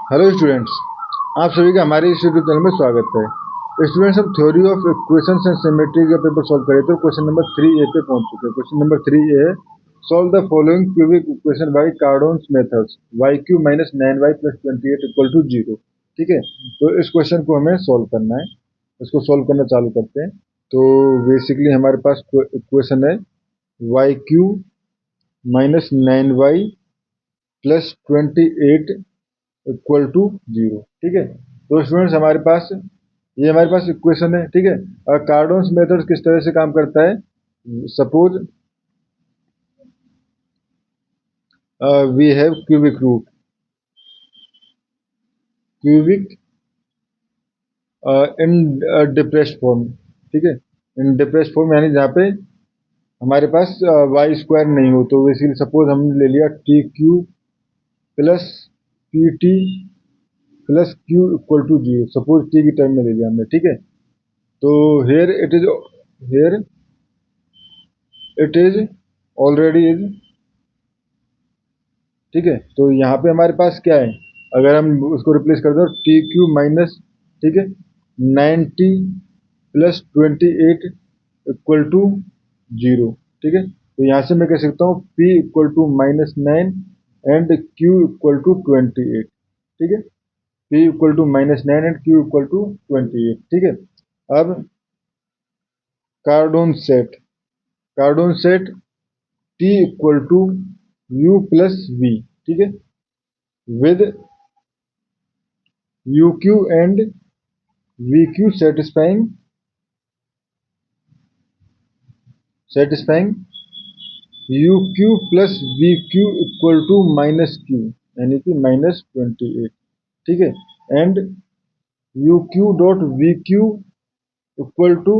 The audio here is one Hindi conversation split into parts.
हेलो स्टूडेंट्स, आप सभी का हमारे इस यूट्यूब चैनल में स्वागत है। स्टूडेंट्स, हम theory of equations and symmetry का पेपर सॉल्व करे तो क्वेश्चन नंबर 3A पे पहुंच चुके हैं। क्वेश्चन नंबर 3A है, solve the following cubic equation by Cardan's methods y³ minus 9y plus 28 equal to 0। ठीक है, तो इस क्वेश्चन को हमें सॉल्व करना है। इसको सॉल्व करना चालू करते हैं। तो बेसिकली हमारे पास इक्वेशन है y³ minus 9y plus 28 equal to 0। ठीक है, तो स्टूडेंट्स हमारे पास इक्वेशन है। ठीक है, और कार्डोन्स मेथड किस तरह से काम करता है। Suppose we have cubic in depressed form. ठीक है, इन डिप्रेस्ड फॉर्म यानी जहाँ पे हमारे पास वाई स्क्वायर नहीं हो, तो बेसिकली सपोज हमने ले लिया T Q plus P T plus Q equal to 0। Suppose T की टर्म में ले लिया हमने। ठीक है, तो here it is already is. ठीक है, तो यहाँ पे हमारे पास क्या है, अगर हम उसको रिप्लेस कर दो टी क्यू माइनस, ठीक है, 90 प्लस 28 इक्वल टू 0। ठीक है, तो यहाँ से मैं कह सकता हूँ p equal to minus 9 and q equal to 28। ठीक है, p equal to minus 9 and q equal to 28। ठीक है, अब Cardano set t equal to u plus v। ठीक है, with UQ and VQ satisfying UQ plus VQ equal to minus Q यानी कि माइनस 28। ठीक है, and UQ dot VQ equal to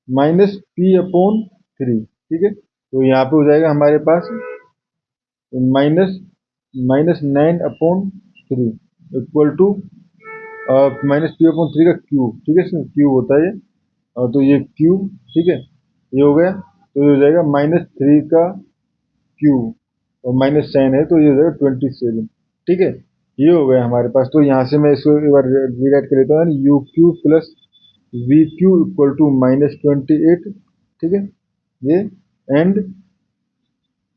minus P upon 3। ठीक है, तो यहाँ पे हो जाएगा हमारे पास minus 9/3 equal to minus P upon 3 का क्यूब। ठीक है, इसमें क्यूब होता है ये, तो ये क्यूब। ठीक है, ये हो गया, तो ये हो जाएगा -3 का क्यूब और -9 है, तो ये हो जाएगा 27। ठीक है, ये हो गया हमारे पास। तो यहाँ से मैं इसको एक बार रीराइट कर लेता हूँ, u q plus v q equal to -28। ठीक है, ये and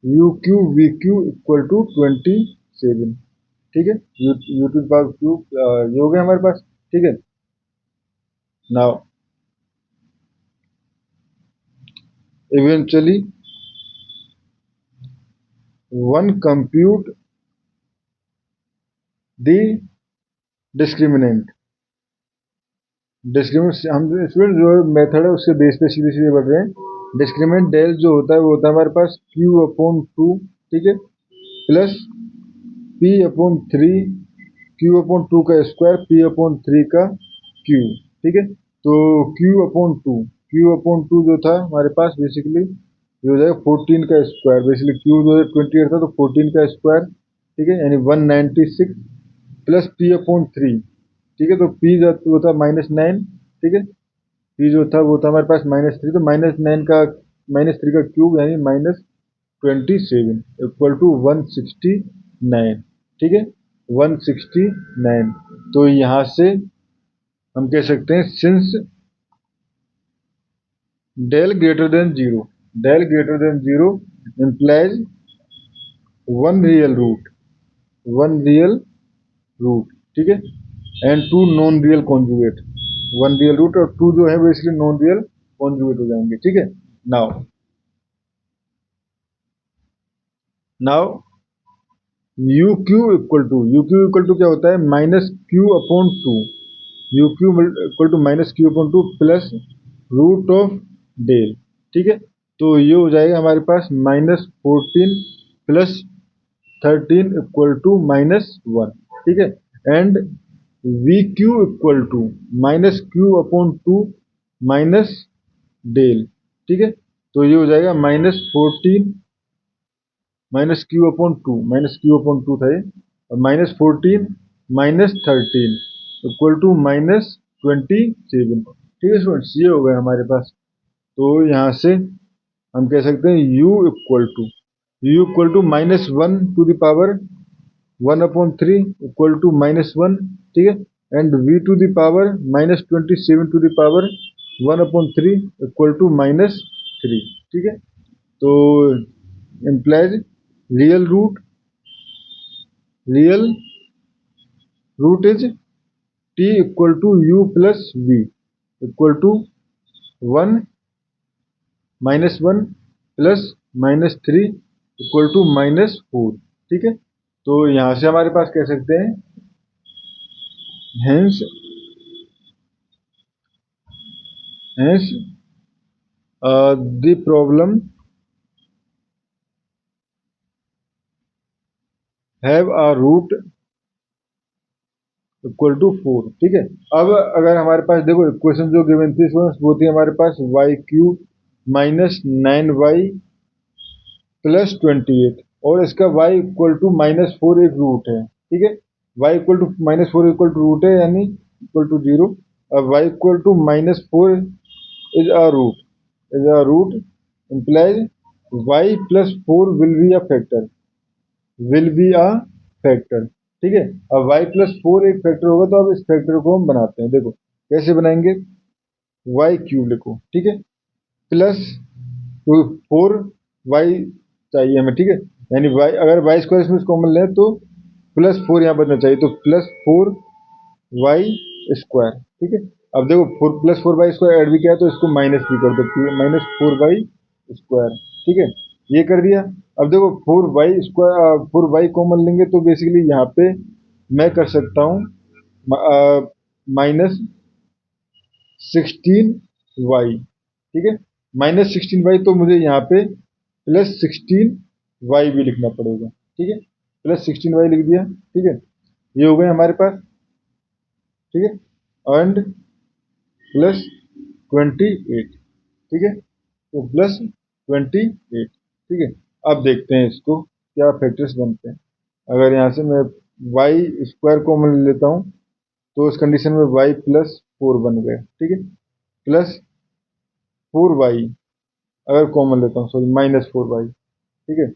u q v q equal to 27। ठीक है, यू टू पावर क्यूब, ये हो गया हमारे पास। ठीक है, now eventually one compute the discriminant। हम स्टूडेंट जो मेथड है उसके बेस पे सीधे सीधे बढ़ रहे हैं। डिस्क्रिमिनेंट डेल जो होता है वो होता है हमारे पास q अपॉन 2। ठीक है, plus p upon 3, q upon 2 का स्क्वायर, p अपॉन 3 का क्यूब। ठीक है, तो q अपॉन 2 जो था हमारे पास बेसिकली ये हो जाएगा 14 का स्क्वायर। बेसिकली q जो है 28 था, तो 14 का स्क्वायर। ठीक है, यानी 196 प्लस p अपॉन 3। ठीक है, तो p जो था -9। ठीक है, p जो था वो था हमारे पास -3, तो -3 का क्यूब यानी -27 इक्वल टू 169। ठीक है, 169। तो यहाँ से हम कह सकते हैं since del greater than zero implies one real root. ठीक है, and two non real conjugate. One real root और टू जो है वो इसलिए नॉन रियल कॉन्जुगेट हो जाएंगे। ठीक है, now u q equal to क्या होता है, minus q upon 2। U q equal to minus q upon 2 plus root of del. ठीक है, तो ये हो जाएगा हमारे पास -14 प्लस 13 इक्वल टू -1। ठीक है, and v q equal to minus q upon 2 minus del. ठीक है, तो ये हो जाएगा -14 -q/2 था ये, और -14 -13 इक्वल टू -27। ठीक है स्टूडेंट्स, ये हो गया हमारे पास। तो यहाँ से हम कह सकते हैं u equal to -1 to the power 1/3 equal to -1, ठीक है, and v to the power -27 to the power 1/3 equal to -3, ठीक है। तो implies real root is t equal to u plus v equal to 1 -1 plus -3 equal to -4, ठीक है। तो यहाँ से हमारे पास कह सकते हैं hence the problem have a root equal to 4, ठीक है। अब अगर हमारे पास देखो इक्वेशन जो गिवन थी वो थी हमारे पास y³ माइनस 9y प्लस 28 और इसका y इक्वल टू -4 एक रूट है, ठीक है। y equal to -4 equal to root है यानी इक्वल टू 0। अब y equal to -4 is a root implies y plus 4 will be a factor, ठीक है। अब y प्लस 4 एक फैक्टर होगा तो अब इस फैक्टर को हम बनाते हैं। देखो कैसे बनाएंगे, y³ लिखो, ठीक है, प्लस 4y चाहिए हमें, ठीक है, यानी y अगर y² इसमें कॉमन लें तो प्लस 4 यहाँ बचना चाहिए, तो प्लस 4y², ठीक है। अब देखो 4 प्लस 4y² ऐड भी किया है तो इसको माइनस भी कर दो, -4y², ठीक है, ये कर दिया। अब देखो 4y कॉमन लेंगे तो बेसिकली यहाँ पे मैं कर सकता हूँ -16y, ठीक है, -16y, तो मुझे यहाँ पे +16y भी लिखना पड़ेगा, ठीक है, +16y लिख दिया, ठीक है, ये हो गए हमारे पास, ठीक है, एंड +28, ठीक है, तो +28, ठीक है। अब देखते हैं इसको क्या फैक्टर्स बनते हैं। अगर यहाँ से मैं y² कॉमन ले लेता हूँ तो इस कंडीशन में y प्लस 4 बन गया, ठीक है, प्लस 4y अगर कॉमन लेता हूँ, सॉरी -4y, ठीक है,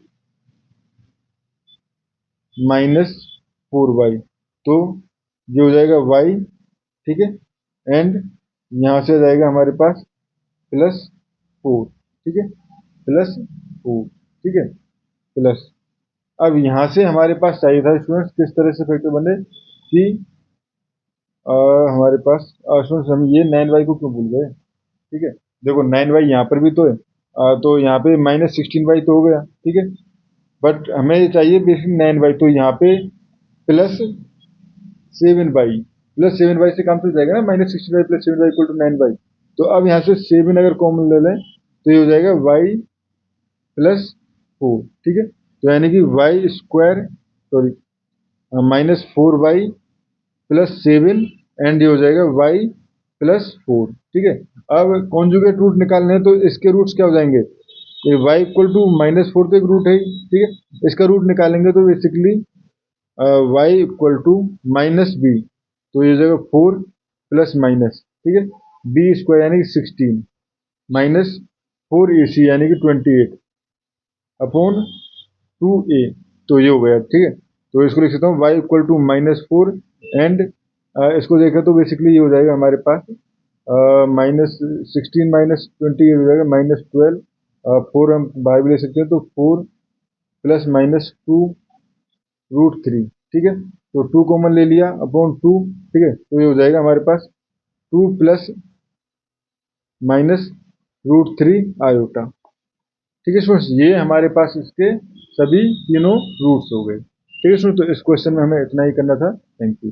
-4y, तो ये हो जाएगा y, ठीक है, एंड यहाँ से आ जाएगा हमारे पास +4, ठीक है, +4, ठीक है, प्लस। अब यहाँ से हमारे पास चाहिए था स्टूडेंट्स किस तरह से फैक्टर बने कि हमारे पास स्टूडेंट्स हम ये 9y को क्यों भूल गए, ठीक है, देखो 9y यहाँ पर भी तो है, तो यहाँ पे -16y तो हो गया, ठीक है, बट हमें चाहिए बेसिक 9y, तो यहाँ पे +7y से काम चल जाएगा ना, -16y + 7y = 9y। तो अब यहाँ से 7 अगर कॉमन ले लें तो ये हो जाएगा y + 4, ठीक है, तो यानी कि -4y + 7 एंड ये हो जाएगा y + 4, ठीक है। अब कॉन्जुगेट रूट निकालने हैं तो इसके रूट्स क्या हो जाएंगे, ये y = -4 तो एक रूट है ही, ठीक है, इसका रूट निकालेंगे तो बेसिकली y = -b, तो ये हो जाएगा 4 प्लस माइनस, ठीक है, b² यानी कि 16 -4ac यानी कि 28 अपॉन 2a, तो ये हो गया, ठीक है। तो इसको लिख सकता हूँ y = -4 एंड इसको देखें तो बेसिकली ये हो जाएगा हमारे पास -16 -20 हो जाएगा -12, 4 हम बाहर भी ले सकते हैं, तो 4 ± 2√3, ठीक है, तो 2 कॉमन ले लिया अपॉन 2, ठीक है, तो ये हो जाएगा हमारे पास 2 ± √3 आयोटा, ठीक है स्टूडेंट्स, ये हमारे पास इसके सभी तीनों रूट्स हो गए, ठीक है स्टूडेंट्स। तो इस क्वेश्चन में हमें इतना ही करना था। Thank you.